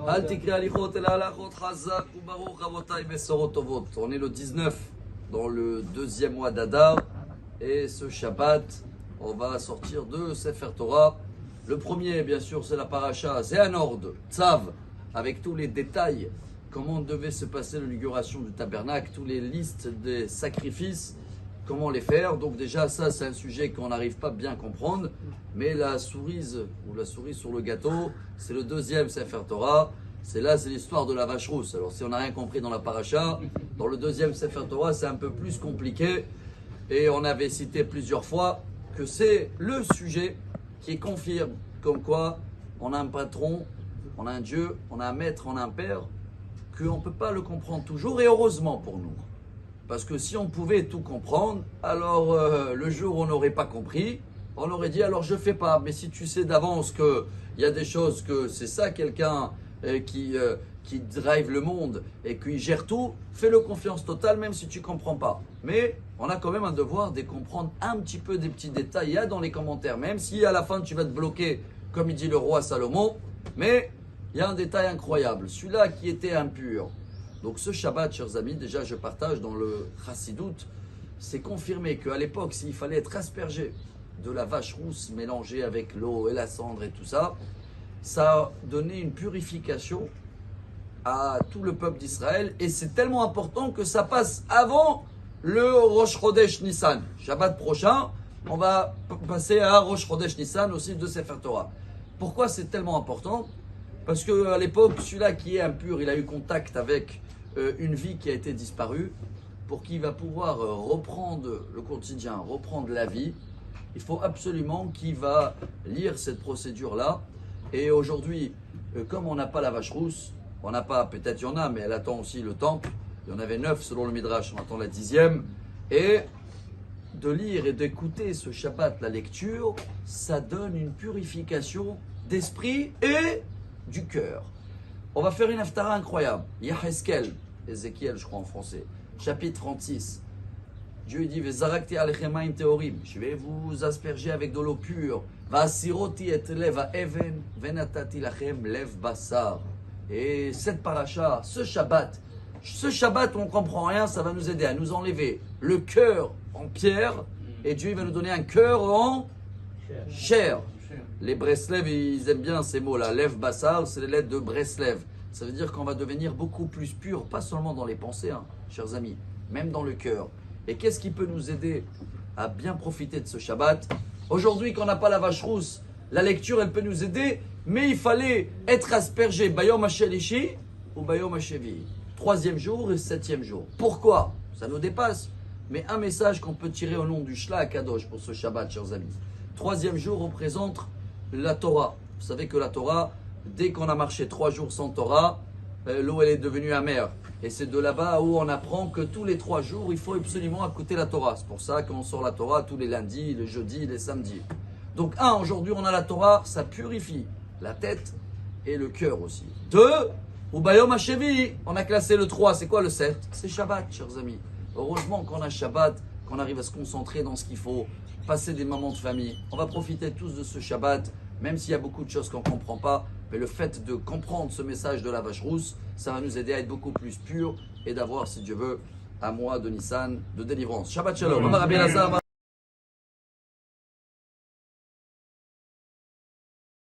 On est le 19 dans le deuxième mois d'Adar et ce Shabbat, on va sortir de Sefer Torah. Le premier, bien sûr, c'est la paracha, c'est un ordre, Tzav, avec tous les détails, comment devait se passer l'inauguration du tabernacle, toutes les listes des sacrifices, comment les faire. Donc déjà, ça, c'est un sujet qu'on n'arrive pas bien à comprendre. Mais la cerise sur le gâteau, c'est le deuxième Sefer Torah. C'est l'histoire de la vache rousse. Alors si on n'a rien compris dans la paracha, dans le deuxième Sefer Torah, c'est un peu plus compliqué. Et on avait cité plusieurs fois que c'est le sujet qui confirme comme quoi on a un patron, on a un Dieu, on a un maître, on a un père, qu'on ne peut pas le comprendre toujours, et heureusement pour nous. Parce que si on pouvait tout comprendre, alors le jour où on n'aurait pas compris, on aurait dit alors je ne fais pas. Mais si tu sais d'avance qu'il y a des choses, que c'est ça quelqu'un qui drive le monde et qui gère tout, fais-le confiance totale même si tu ne comprends pas. Mais on a quand même un devoir de comprendre un petit peu des petits détails. Il y a dans les commentaires, même si à la fin tu vas te bloquer, comme il dit le roi Salomon, mais il y a un détail incroyable, celui-là qui était impur. Donc ce Shabbat, chers amis, déjà je partage dans le Chassidout, c'est confirmé qu'à l'époque, s'il fallait être aspergé de la vache rousse mélangée avec l'eau et la cendre et tout ça, ça donnait une purification à tout le peuple d'Israël. Et c'est tellement important que ça passe avant le Rosh Chodesh Nissan. Shabbat prochain, on va passer à Rosh Chodesh Nissan aussi de Sefer Torah. Pourquoi c'est tellement important ? Parce qu'à l'époque, celui-là qui est impur, il a eu contact avec une vie qui a été disparue. Pour qu'il va pouvoir reprendre le quotidien, reprendre la vie, il faut absolument qu'il va lire cette procédure-là. Et aujourd'hui, comme on n'a pas la vache rousse, on n'a pas, peut-être il y en a, mais elle attend aussi le temple. Il y en avait 9 selon le Midrash, on attend la 10e. Et de lire et d'écouter ce Shabbat, la lecture, ça donne une purification d'esprit et du cœur. On va faire une haftara incroyable. Yaheskel, Ézéchiel, je crois en français, chapitre 36. Dieu dit Vezarakti alechem teorim. Je vais vous asperger avec de l'eau pure. Vasiroti et lev even venatati lachem lev basar. Et cette paracha, ce Shabbat, on ne comprend rien, ça va nous aider à nous enlever le cœur en pierre et Dieu va nous donner un cœur en chair. Les Breslev, ils aiment bien ces mots-là. Lev basar, c'est les lettres de Breslev. Ça veut dire qu'on va devenir beaucoup plus pur, pas seulement dans les pensées, hein, chers amis, même dans le cœur. Et qu'est-ce qui peut nous aider à bien profiter de ce Shabbat ? Aujourd'hui, quand on n'a pas la vache rousse, la lecture, elle peut nous aider, mais il fallait être aspergé Bayom HaShelishi ou Bayom HaShevi. 3e jour et 7e jour. Pourquoi ? Ça nous dépasse. Mais un message qu'on peut tirer au nom du Shla Kadosh pour ce Shabbat, chers amis. 3e jour représente la Torah. Vous savez que la Torah, dès qu'on a marché 3 jours sans Torah, l'eau elle est devenue amère. Et c'est de là-bas où on apprend que tous les 3 jours, il faut absolument écouter la Torah. C'est pour ça qu'on sort la Torah tous les lundis, les jeudis, les samedis. Donc aujourd'hui on a la Torah, ça purifie la tête et le cœur aussi. 2, ou Bayom HaShevi, on a classé le 3, c'est quoi le 7 ? C'est Shabbat, chers amis. Heureusement qu'on a Shabbat, qu'on arrive à se concentrer dans ce qu'il faut, passer des moments de famille. On va profiter tous de ce Shabbat, même s'il y a beaucoup de choses qu'on ne comprend pas. Mais le fait de comprendre ce message de la vache rousse, ça va nous aider à être beaucoup plus purs et d'avoir, si Dieu veut, un mois de Nissan, de délivrance. Shabbat Shalom.